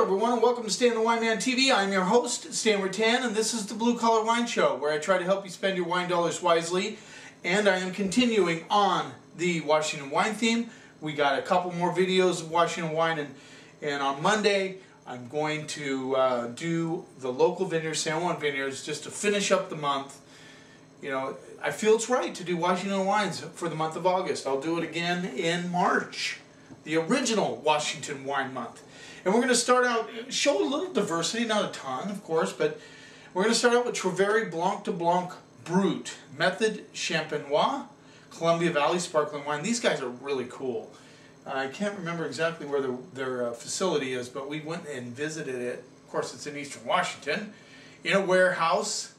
Hello everyone and welcome to Stan the Wine Man TV. I'm your host, Stan Rattan, and this is the Blue Collar Wine Show, where I try to help you spend your wine dollars wisely. And I am continuing on the Washington wine theme. We got a couple more videos of Washington wine, and on Monday I'm going to do the local vineyards, San Juan Vineyards, just to finish up the month. You know, I feel it's right to do Washington wines for the month of August. I'll do it again in March, the original Washington wine month. And we're going to start out, show a little diversity, not a ton, of course, but we're going to start out with Treveri Blanc de Blanc Brut, Method Champenois, Columbia Valley Sparkling Wine. These guys are really cool. I can't remember exactly where their facility is, but we went and visited it. Of course, it's in Eastern Washington, in a warehouse.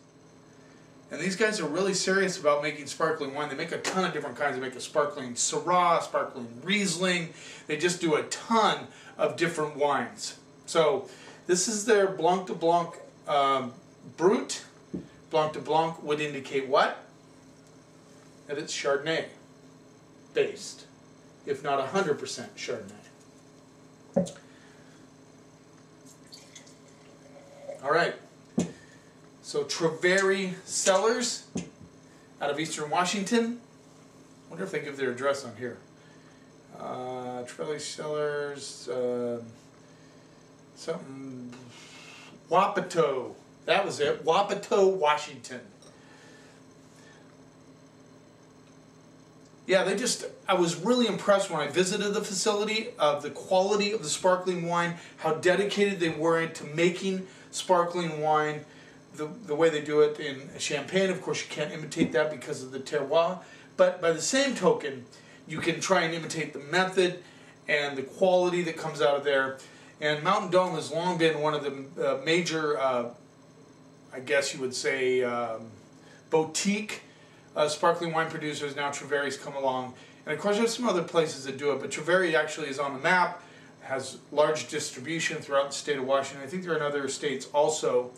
And these guys are really serious about making sparkling wine. They make a ton of different kinds. They make a sparkling Syrah, sparkling Riesling. They just do a ton of different wines. So this is their Blanc de Blanc Brut. Blanc de Blanc would indicate what? That it's Chardonnay based, if not 100% Chardonnay. All right. So Treveri Cellars out of Eastern Washington. I wonder if they give their address on here. Treveri Cellars, something, Wapato. That was it. Wapato, Washington. Yeah, I was really impressed when I visited the facility of the quality of the sparkling wine, how dedicated they were into making sparkling wine. The way they do it in Champagne, of course, you can't imitate that because of the terroir. But by the same token, you can try and imitate the method and the quality that comes out of there. And Mountain Dome has long been one of the major, I guess you would say, boutique sparkling wine producers. Now Treveri's come along. And of course, there's some other places that do it. But Treveri actually is on the map, has large distribution throughout the state of Washington. I think they're in other states also.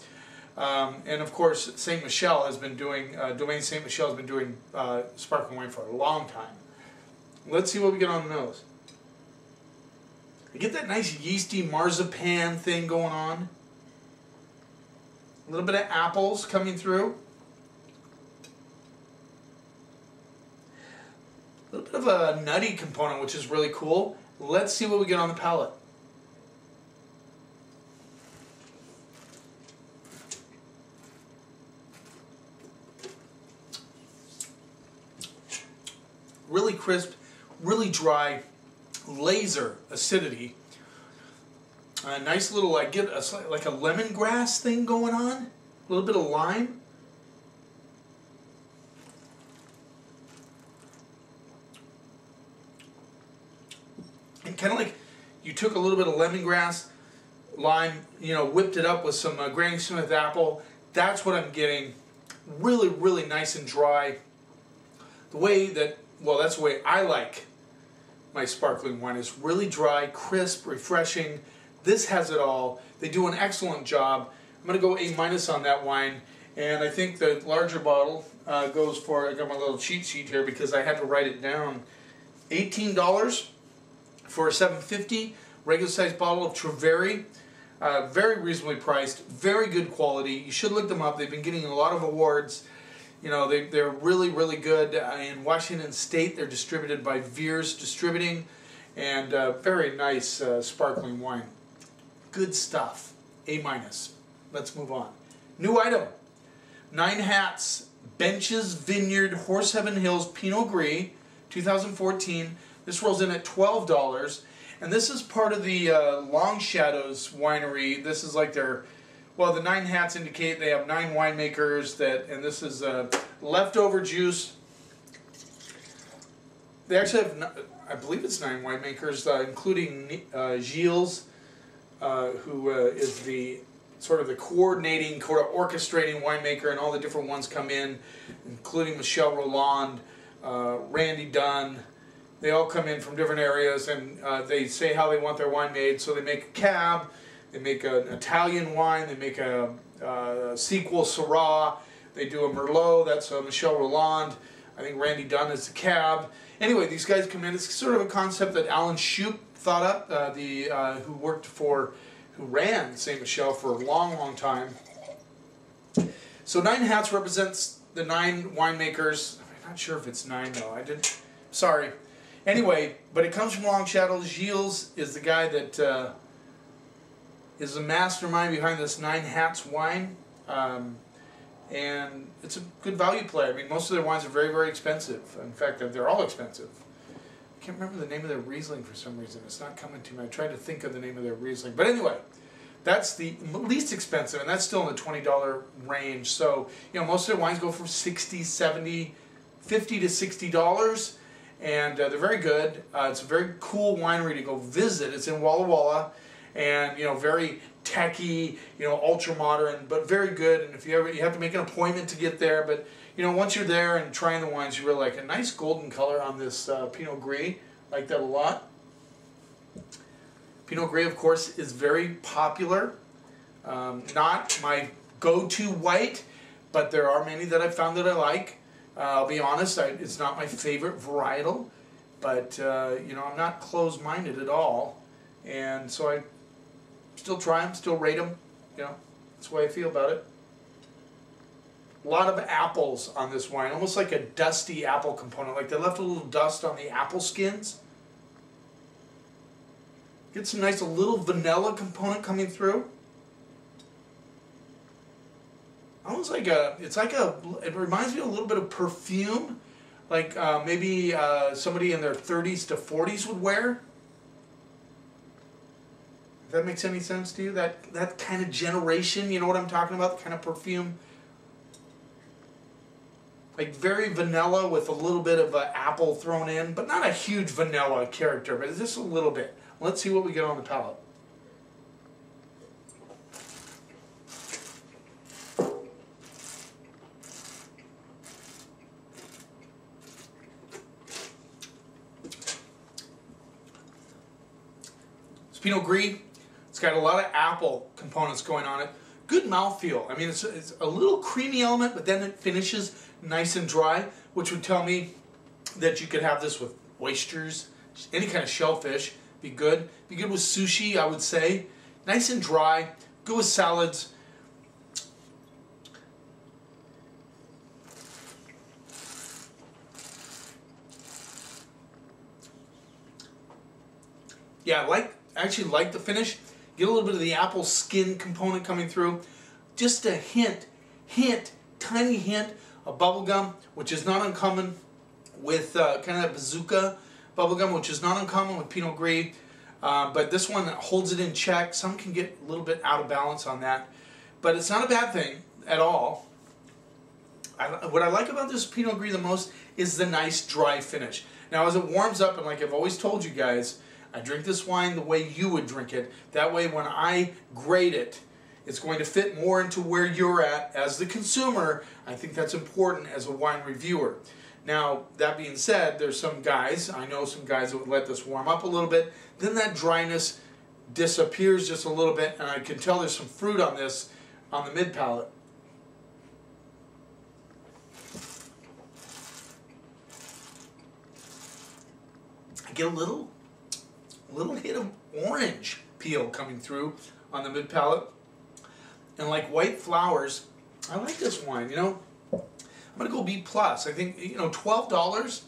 And of course, St. Michel has been doing, Domaine St. Michel has been doing sparkling wine for a long time. Let's see what we get on the nose. I get that nice yeasty marzipan thing going on. A little bit of apples coming through. A little bit of a nutty component, which is really cool. Let's see what we get on the palate. Really crisp, really dry, laser acidity. A nice little, I get like a lemongrass thing going on. A little bit of lime. And kind of like you took a little bit of lemongrass, lime, you know, whipped it up with some Granny Smith apple. That's what I'm getting. Really, really nice and dry. The way that, well, that's the way I like my sparkling wine. It's really dry, crisp, refreshing. This has it all. They do an excellent job. I'm going to go A- on that wine, and I think the larger bottle goes for, I got my little cheat sheet here because I had to write it down, $18 for a $7.50 regular size bottle of Treveri. Very reasonably priced, very good quality. You should look them up. They've been getting a lot of awards. You know, they're really, really good. In Washington State, they're distributed by Veers Distributing, and very nice sparkling wine. Good stuff. A-. Let's move on. New item. 9 Hats Benches Vineyard Horseheaven Hills Pinot Gris 2014. This rolls in at $12, and this is part of the Long Shadows Winery. This is like their, well, the 9 Hats indicate they have 9 winemakers that, and this is leftover juice. They actually have, I believe it's 9 winemakers, including Gilles, who is the sort of the coordinating, orchestrating winemaker, and all the different ones come in, including Michel Roland, Randy Dunn. They all come in from different areas, and they say how they want their wine made. So they make a cab, they make an Italian wine, they make a sequel Syrah, they do a Merlot, that's Michel Roland. I think Randy Dunn is the cab. Anyway, these guys come in. It's sort of a concept that Alan Shoup thought up, who worked for who ran Saint Michel for a long, long time. So 9 hats represents the 9 winemakers. I'm not sure if it's 9 though. Sorry. Anyway, but it comes from Long Shadow. Gilles is the guy that is the mastermind behind this 9 hats wine. And it's a good value play. I mean, most of their wines are very, very expensive. In fact, they're all expensive. I can't remember the name of their Riesling for some reason. It's not coming to me. I tried to think of the name of their Riesling. But anyway, that's the least expensive, and that's still in the $20 range. So, you know, most of their wines go from $60, $70, $50 to $60, and they're very good. It's a very cool winery to go visit. It's in Walla Walla, and, you know, very techy, you know, ultra modern, but very good. And if you have to make an appointment to get there, but you know, once you're there and trying the wines, you really like a nice golden color on this Pinot Gris. Like that a lot. Pinot Gris, of course, is very popular. Not my go-to white, but there are many that I've found that I like. I'll be honest, it's not my favorite varietal, but you know, I'm not closed-minded at all, and so I still try them, still rate them. You know, that's the way I feel about it. A lot of apples on this wine, almost like a dusty apple component, like they left a little dust on the apple skins. Get some nice little vanilla component coming through. Almost like it reminds me a little bit of perfume, like maybe somebody in their 30s to 40s would wear. If that makes any sense to you, that kind of generation, you know what I'm talking about, the kind of perfume. Like very vanilla with a little bit of apple thrown in, but not a huge vanilla character, but just a little bit. Let's see what we get on the palate. It's Pinot Gris. It's got a lot of apple components going on it. Good mouthfeel. I mean, it's a little creamy element, but then it finishes nice and dry, which would tell me that you could have this with oysters, any kind of shellfish. Be good. Be good with sushi, I would say. Nice and dry. Good with salads. Yeah, I actually like the finish. Get a little bit of the apple skin component coming through. Just a tiny hint of bubblegum, which is not uncommon with kind of that bazooka bubblegum, which is not uncommon with Pinot Gris. But this one holds it in check. Some can get a little bit out of balance on that. But it's not a bad thing at all. What I like about this Pinot Gris the most is the nice dry finish. Now as it warms up, and like I've always told you guys, I drink this wine the way you would drink it. That way when I grade it, it's going to fit more into where you're at as the consumer. I think that's important as a wine reviewer. Now, that being said, there's some guys, I know some guys that would let this warm up a little bit, then that dryness disappears just a little bit, and I can tell there's some fruit on this, on the mid palate. I get a little hit of orange peel coming through on the mid palate. And like white flowers, I like this wine, you know. I'm going to go B+. I think, you know, $12,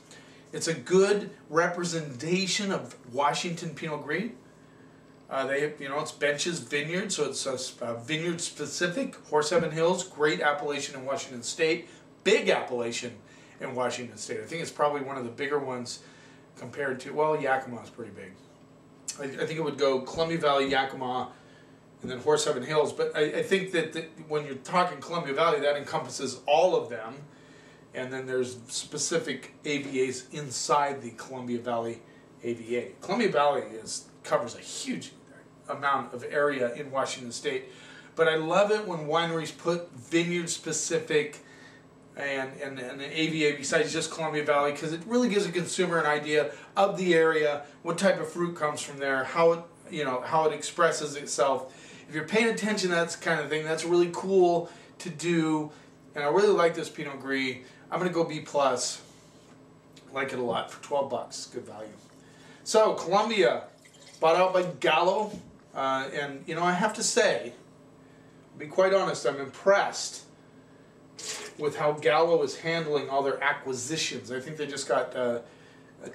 it's a good representation of Washington Pinot Gris. You know, it's Bench's Vineyard, so it's a vineyard specific. Horseheaven Hills, great appellation in Washington State. Big appellation in Washington State. I think it's probably one of the bigger ones compared to, well, Yakima is pretty big. I think it would go Columbia Valley, Yakima, and then Horseheaven Hills. But I think that when you're talking Columbia Valley, that encompasses all of them. And then there's specific AVAs inside the Columbia Valley AVA. Columbia Valley covers a huge amount of area in Washington State. But I love it when wineries put vineyard specific and an AVA besides just Columbia Valley, because it really gives a consumer an idea of the area, what type of fruit comes from there, how it expresses itself. If you're paying attention to that kind of thing, that's really cool to do. And I really like this Pinot Gris. I'm going to go B+. Like it a lot for $12. Good value. So Columbia, bought out by Gallo. And you know, I have to say, to be quite honest, I'm impressed with how Gallo is handling all their acquisitions. I think they just got a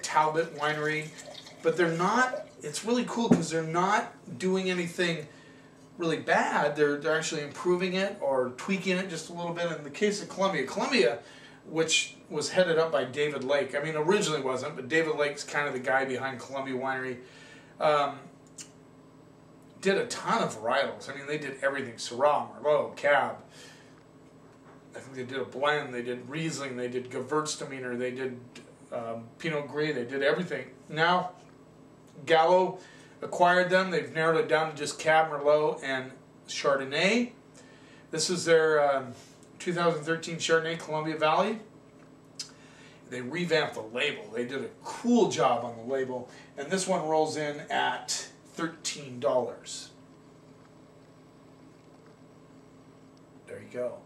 Talbot winery, but they're not, it's really cool because they're not doing anything really bad. They're actually improving it or tweaking it just a little bit. In the case of Columbia, which was headed up by David Lake, I mean originally wasn't, but David Lake's kind of the guy behind Columbia Winery, did a ton of varietals. I mean, they did everything: Syrah, Merlot, Cab. I think they did a blend, they did Riesling, they did Gewürztraminer, they did Pinot Gris, they did everything. Now, Gallo acquired them. They've narrowed it down to just Cab, Merlot, and Chardonnay. This is their 2013 Chardonnay Columbia Valley. They revamped the label. They did a cool job on the label. And this one rolls in at $13. There you go.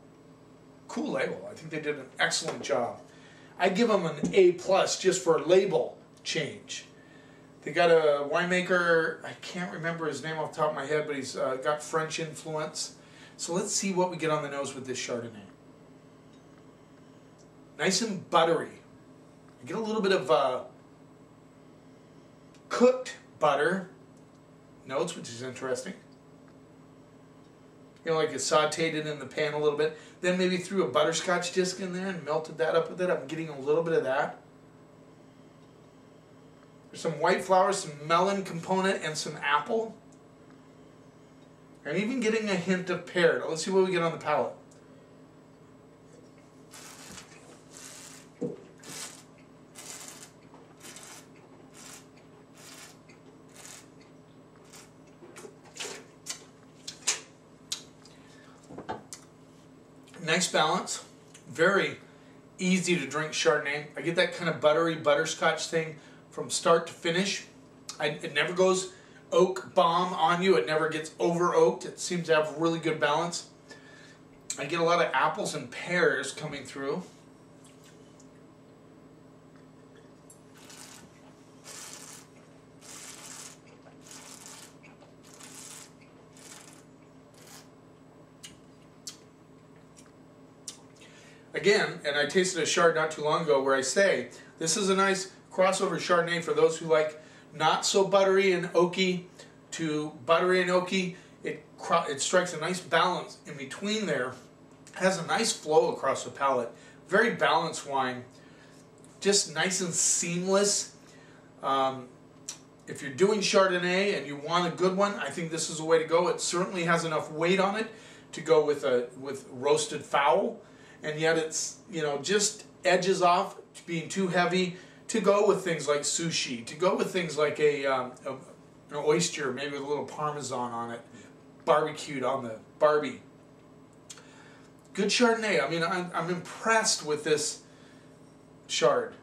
Cool label. I think they did an excellent job. I give them an A+ just for a label change. They got a winemaker, I can't remember his name off the top of my head, but he's got French influence. So let's see what we get on the nose with this Chardonnay. Nice and buttery. You get a little bit of cooked butter notes, which is interesting. You know, like it sauteed it in the pan a little bit. Then maybe threw a butterscotch disc in there and melted that up with it. I'm getting a little bit of that. There's some white flowers, some melon component, and some apple. I'm even getting a hint of pear. Let's see what we get on the palate. Nice balance. Very easy to drink Chardonnay. I get that kind of buttery butterscotch thing from start to finish. It never goes oak bomb on you. It never gets over oaked. It seems to have really good balance. I get a lot of apples and pears coming through. Again, and I tasted a Chard not too long ago where I say, this is a nice crossover Chardonnay for those who like not so buttery and oaky to buttery and oaky. It strikes a nice balance in between there. Has a nice flow across the palate. Very balanced wine. Just nice and seamless. If you're doing Chardonnay and you want a good one, I think this is the way to go. It certainly has enough weight on it to go with roasted fowl. And yet it's, you know, just edges off being too heavy to go with things like sushi, to go with things like an oyster, maybe with a little Parmesan on it, barbecued on the Barbie. Good Chardonnay. I mean, I'm impressed with this Chard.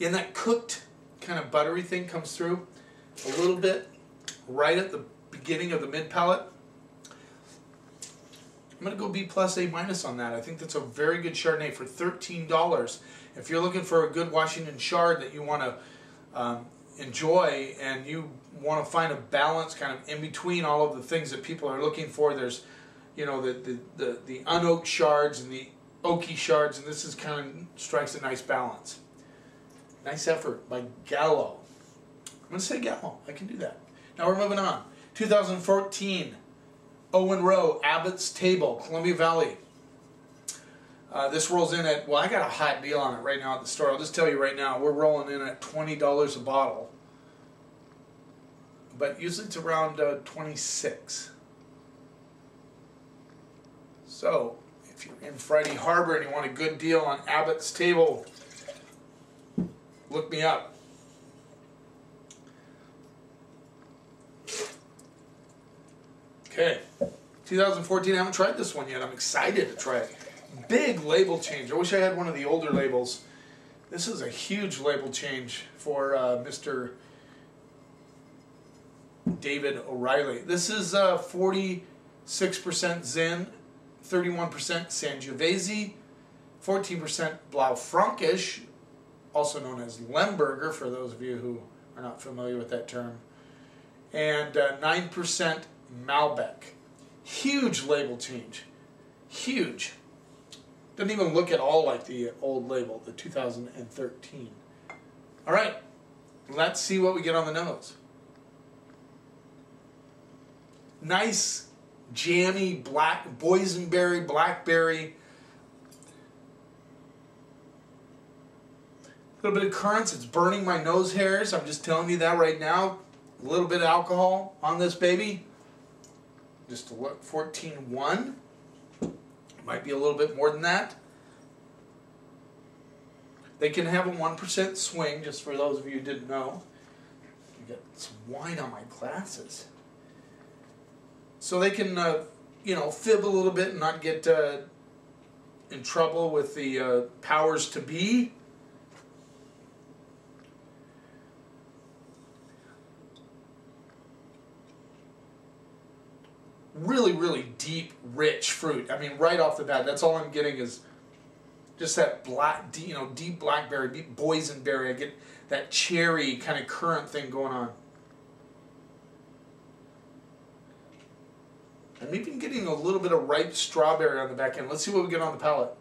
Yeah, and that cooked kind of buttery thing comes through a little bit right at the beginning of the mid palate. I'm going to go B+, A- on that. I think that's a very good Chardonnay for $13. If you're looking for a good Washington Chard that you want to enjoy and you want to find a balance kind of in between all of the things that people are looking for, there's, you know, the unoaked Chards and the oaky Chards, and this is kind of strikes a nice balance. Nice effort by Gallo. I'm going to say Gallo. I can do that. Now we're moving on. 2014, Owen Rowe, Abbot's Table, Columbia Valley. This rolls in at, well, I got a hot deal on it right now at the store. I'll just tell you right now, we're rolling in at $20 a bottle. But usually it's around $26. So, if you're in Friday Harbor and you want a good deal on Abbot's Table, look me up. Okay, 2014, I haven't tried this one yet. I'm excited to try it. Big label change. I wish I had one of the older labels. This is a huge label change for Mr. David O'Reilly. This is 46% Zin, 31% Sangiovese, 14% Blaufränkisch, also known as Lemberger, for those of you who are not familiar with that term, and 9% Malbec. Huge label change. Huge. Doesn't even look at all like the old label, the 2013. All right, let's see what we get on the nose. Nice, jammy, black, boysenberry, blackberry. A little bit of currants. It's burning my nose hairs. I'm just telling you that right now. A little bit of alcohol on this baby. Just a look, 14.1. Might be a little bit more than that. They can have a 1% swing, just for those of you who didn't know. You got some wine on my glasses. So they can, you know, fib a little bit and not get in trouble with the powers to be. Really, really deep, rich fruit. I mean, right off the bat, that's all I'm getting is just that black, you know, deep blackberry, deep boysenberry. I get that cherry kind of currant thing going on. I'm even getting a little bit of ripe strawberry on the back end. Let's see what we get on the palate.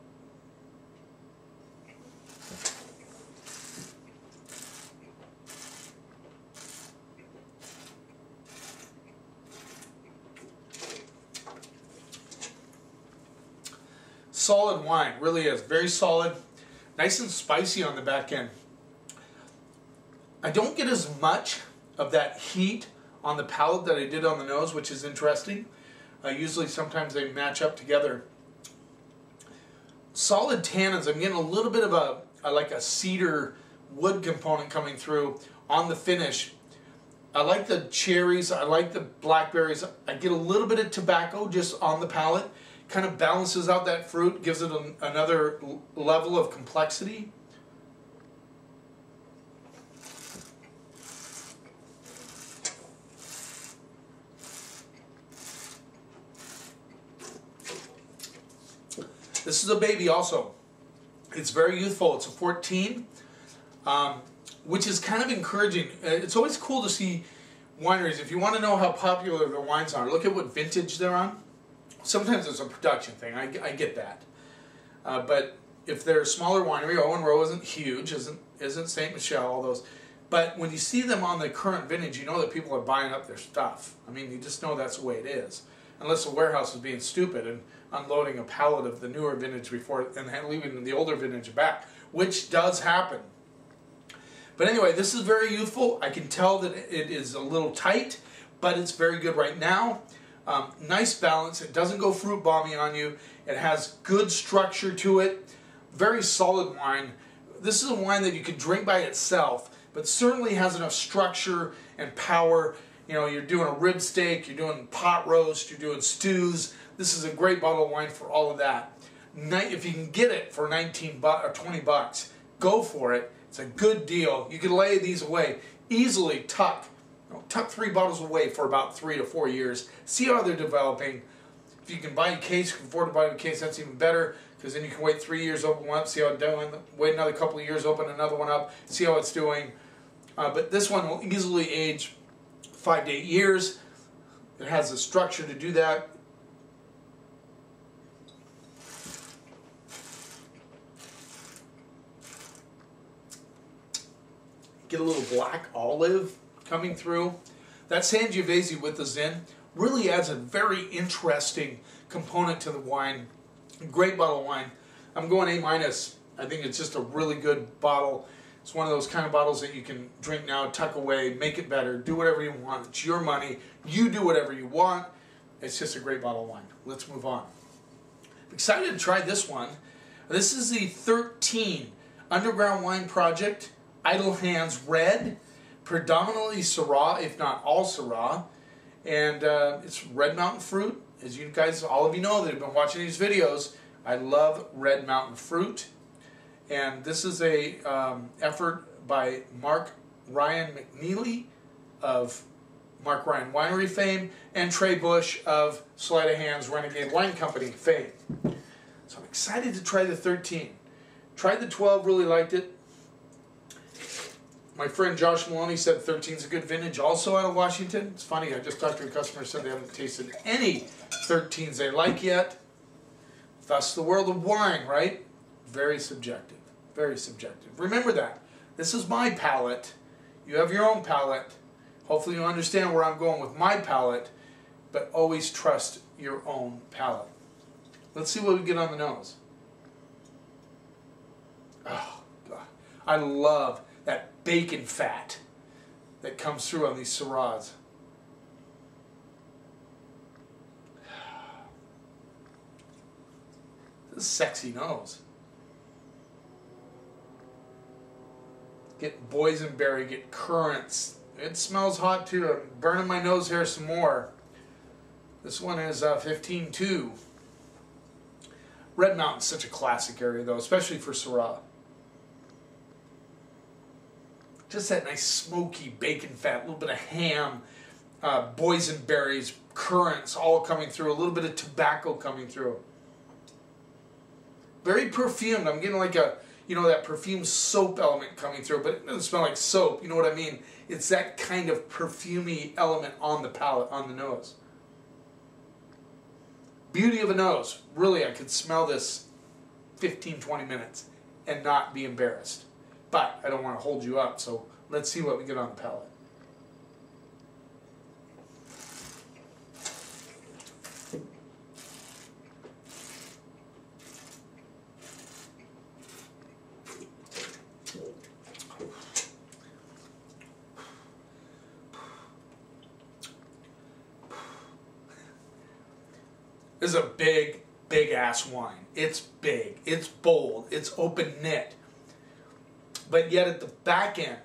Solid wine, really is. Very solid. Nice and spicy on the back end. I don't get as much of that heat on the palate that I did on the nose, which is interesting. Usually sometimes they match up together. Solid tannins. I'm getting a little bit of a like a cedar wood component coming through on the finish. I like the cherries. I like the blackberries. I get a little bit of tobacco just on the palate. Kind of balances out that fruit, gives it another level of complexity. This is a baby also. It's very youthful. It's a 14, which is kind of encouraging. It's always cool to see wineries. If you want to know how popular their wines are, look at what vintage they're on. Sometimes it's a production thing. I get that. But if they're a smaller winery, Owen Row isn't huge, isn't St. Michel, all those. But when you see them on the current vintage, you know that people are buying up their stuff. I mean, you just know that's the way it is. Unless the warehouse is being stupid and unloading a pallet of the newer vintage before and leaving the older vintage back, which does happen. But anyway, this is very youthful. I can tell that it is a little tight, but it's very good right now. Nice balance. It doesn't go fruit bomby on you. It has good structure to it. Very solid wine. This is a wine that you could drink by itself, but certainly has enough structure and power. You know, you're doing a rib steak, you're doing pot roast, you're doing stews. This is a great bottle of wine for all of that. If you can get it for 19 or 20 bucks, go for it. It's a good deal. You can lay these away. Easily tuck 3 bottles away for about 3 to 4 years. See how they're developing. If you can buy a case, you can afford to buy a case, that's even better, because then you can wait 3 years, open one up, see how it's doing, wait another couple of years, open another one up, see how it's doing. But this one will easily age 5 to 8 years. It has the structure to do that. Get a little black olive coming through. That Sangiovese with the Zin really adds a very interesting component to the wine. Great bottle of wine. I'm going A-. I think it's just a really good bottle. It's one of those kind of bottles that you can drink now, tuck away, make it better, do whatever you want. It's your money. You do whatever you want. It's just a great bottle of wine. Let's move on. I'm excited to try this one. This is the 13 Underground Wine Project Idle Hands Red. Predominantly Syrah, if not all Syrah, and it's Red Mountain fruit. As you guys, all of you know that have been watching these videos, I love Red Mountain fruit, and this is a effort by Mark Ryan McNeely of Mark Ryan Winery fame and Trey Bush of Sleight of Hand's Renegade Wine Company fame. So I'm excited to try the 13. Tried the 12, really liked it. My friend Josh Maloney said 13 is a good vintage, also out of Washington. It's funny, I just talked to a customer who said they haven't tasted any 13s they like yet. Thus the world of wine, right? Very subjective, very subjective. Remember that. This is my palate. You have your own palate. Hopefully you understand where I'm going with my palate, but always trust your own palate. Let's see what we get on the nose. Oh, God. I love that bacon fat that comes through on these Syrahs. This is a sexy nose. Get boysenberry, get currants. It smells hot too. I'm burning my nose hair some more. This one is 15.2. Red Mountain's such a classic area though, especially for Syrah. Just that nice smoky bacon fat, a little bit of ham, boysenberries, currants all coming through, a little bit of tobacco coming through. Very perfumed. I'm getting like a, you know, that perfumed soap element coming through, but it doesn't smell like soap, you know what I mean? It's that kind of perfumey element on the palate, on the nose. Beauty of a nose. Really, I could smell this 15-20 minutes and not be embarrassed. But I don't want to hold you up, so let's see what we get on the palate. This is a big, big ass wine. It's big, it's bold, it's open knit. But yet at the back end,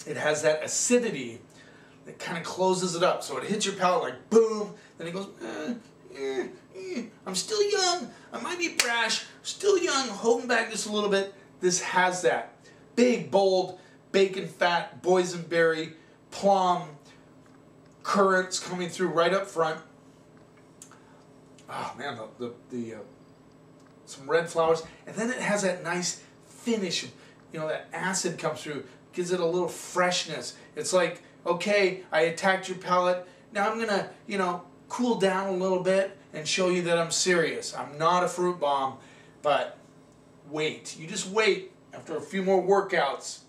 it has that acidity that kind of closes it up. So it hits your palate like boom, then it goes, I'm still young, I might be brash, still young, holding back just a little bit. This has that big, bold, bacon fat, boysenberry, plum, currants coming through right up front. Oh man, some red flowers, and then it has that nice finish. You know, that acid comes through, gives it a little freshness. It's like, okay, I attacked your palate. Now I'm gonna, you know, cool down a little bit and show you that I'm serious. I'm not a fruit bomb, but wait. You just wait. After a few more workouts,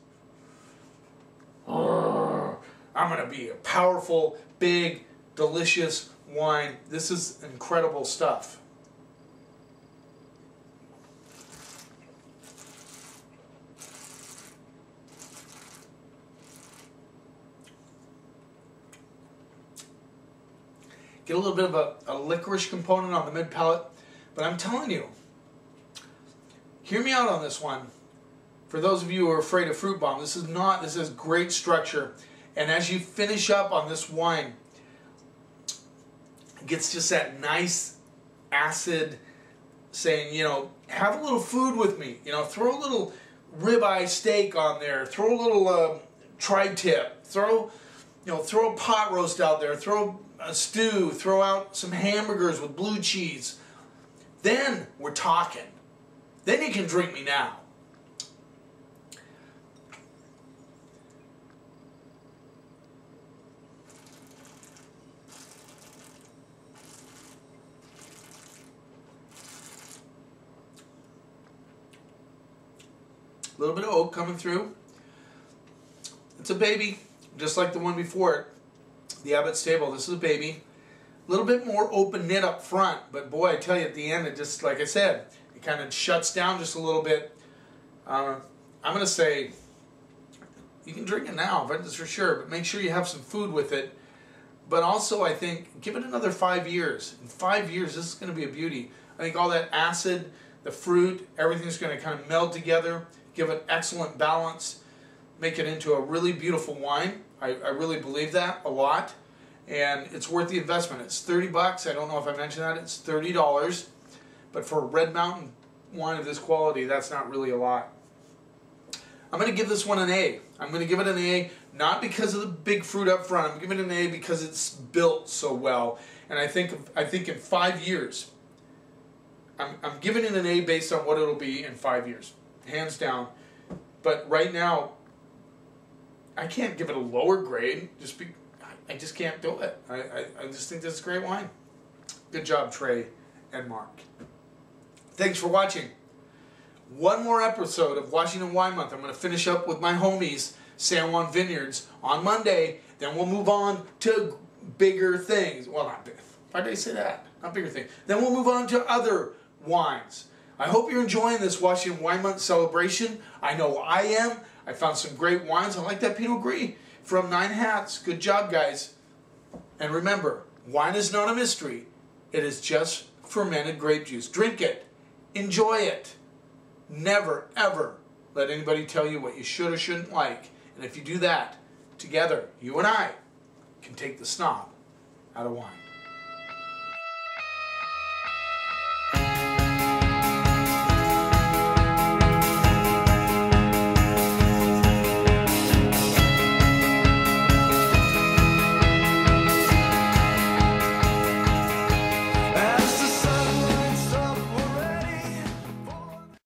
I'm gonna be a powerful, big, delicious wine. This is incredible stuff. Get a little bit of a licorice component on the mid palate, but I'm telling you, hear me out on this one. For those of you who are afraid of fruit bomb, this is great structure. And as you finish up on this wine, it gets just that nice acid saying, you know, have a little food with me. You know, throw a little ribeye steak on there, throw a little tri-tip, throw a pot roast out there, throw a stew, throw out some hamburgers with blue cheese. Then we're talking. Then you can drink me now. A little bit of oak coming through. It's a baby, just like the one before it. The Abbot's Table, this is a baby. A little bit more open knit up front, but boy, I tell you, at the end, it just, like I said, it kind of shuts down just a little bit. I'm going to say, you can drink it now, that's for sure, but make sure you have some food with it. But also, I think, give it another 5 years. In 5 years, this is going to be a beauty. I think all that acid, the fruit, everything's going to kind of meld together, give it excellent balance, make it into a really beautiful wine. I really believe that a lot, and it's worth the investment. It's 30 bucks. I don't know if I mentioned that. It's $30, but for a Red Mountain wine of this quality, that's not really a lot. I'm going to give this one an A. I'm going to give it an A, not because of the big fruit up front. I'm giving it an A because it's built so well, and I think in 5 years, I'm giving it an A based on what it'll be in 5 years, hands down. But right now, I can't give it a lower grade. I just can't do it. I just think this is great wine. Good job, Trey and Mark. Thanks for watching. One more episode of Washington Wine Month. I'm going to finish up with my homies, San Juan Vineyards, on Monday. Then we'll move on to bigger things. Well, not big. Why did I say that? Not bigger things. Then we'll move on to other wines. I hope you're enjoying this Washington Wine Month celebration. I know I am. I found some great wines. I like that Pinot Gris from 9 Hats. Good job, guys. And remember, wine is not a mystery. It is just fermented grape juice. Drink it. Enjoy it. Never, ever let anybody tell you what you should or shouldn't like. And if you do that, together, you and I can take the snob out of wine.